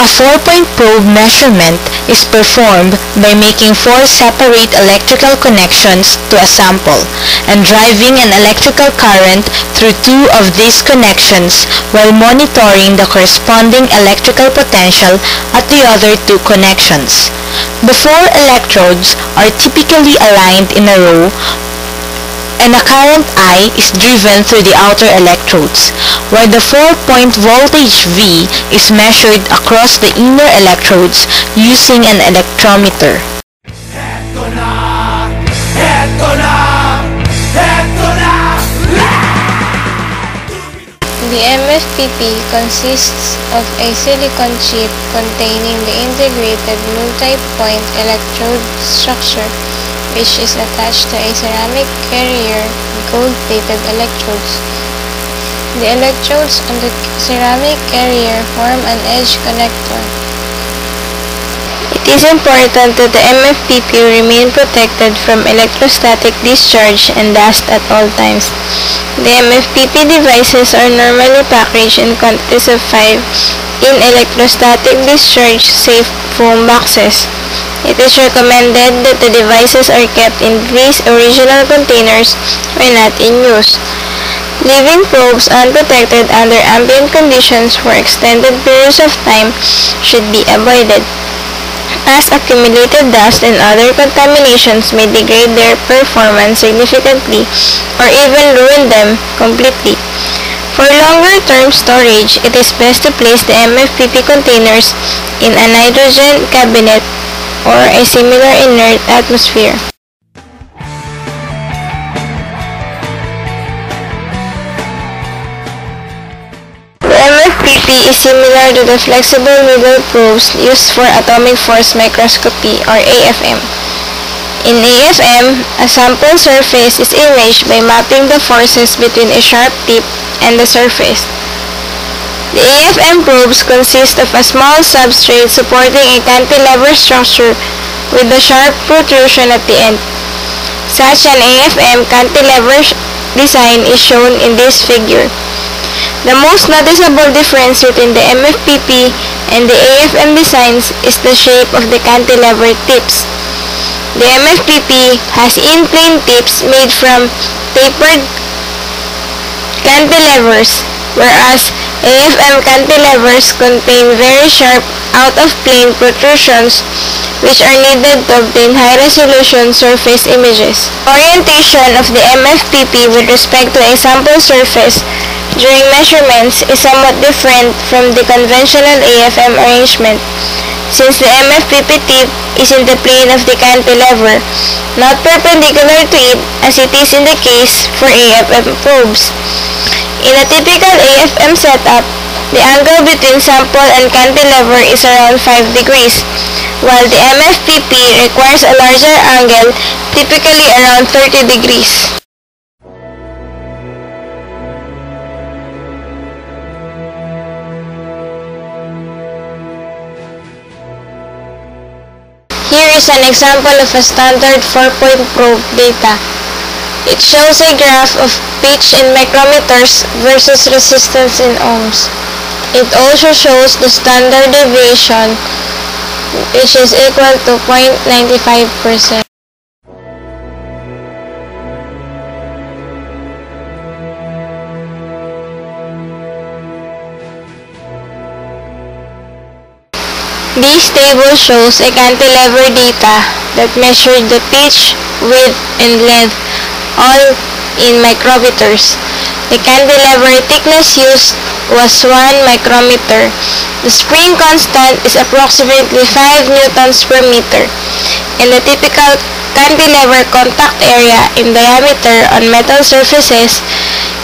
A 4-point probe measurement is performed by making 4 separate electrical connections to a sample and driving an electrical current through 2 of these connections while monitoring the corresponding electrical potential at the other 2 connections. The 4 electrodes are typically aligned in a row, and a current I is driven through the outer electrodes, while the 4-point voltage V is measured across the inner electrodes using an electrometer. The MFPP consists of a silicon chip containing the integrated multi-point electrode structure, which is attached to a ceramic carrier with gold-plated electrodes. The electrodes on the ceramic carrier form an edge connector. It is important that the MFPP remain protected from electrostatic discharge and dust at all times. The MFPP devices are normally packaged in quantities of 5 in electrostatic discharge safe foam boxes. It is recommended that the devices are kept in these original containers when not in use. Leaving probes unprotected under ambient conditions for extended periods of time should be avoided, as accumulated dust and other contaminations may degrade their performance significantly or even ruin them completely. For longer-term storage, it is best to place the MFPP containers in a nitrogen cabinet or a similar inert atmosphere. The MFPP is similar to the flexible needle probes used for atomic force microscopy or AFM. In AFM, a sample surface is imaged by mapping the forces between a sharp tip and the surface. The AFM probes consist of a small substrate supporting a cantilever structure with a sharp protrusion at the end. Such an AFM cantilever design is shown in this figure. The most noticeable difference between the MFPP and the AFM designs is the shape of the cantilever tips. The MFPP has in-plane tips made from tapered cantilevers, whereas AFM cantilevers contain very sharp, out-of-plane protrusions which are needed to obtain high-resolution surface images. Orientation of the MFPP with respect to a sample surface during measurements is somewhat different from the conventional AFM arrangement, since the MFPP tip is in the plane of the cantilever, not perpendicular to it as it is in the case for AFM probes. In a typical AFM setup, the angle between sample and cantilever is around 5 degrees, while the MFPP requires a larger angle, typically around 30 degrees. Here is an example of a standard 4-point probe data. It shows a graph of pitch in micrometers versus resistance in ohms. It also shows the standard deviation, which is equal to 0.95%. This table shows a cantilever data that measured the pitch, width, and length, all in micrometers. The cantilever thickness used was 1 micrometer. The spring constant is approximately 5 newtons per meter, and the typical cantilever contact area in diameter on metal surfaces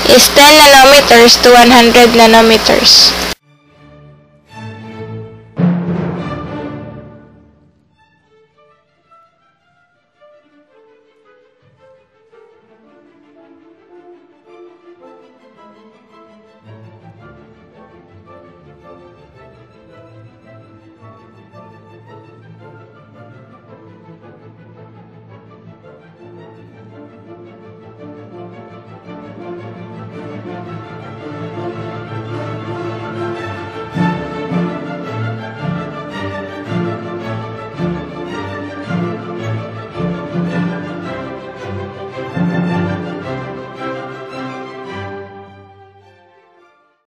is 10 nanometers to 100 nanometers.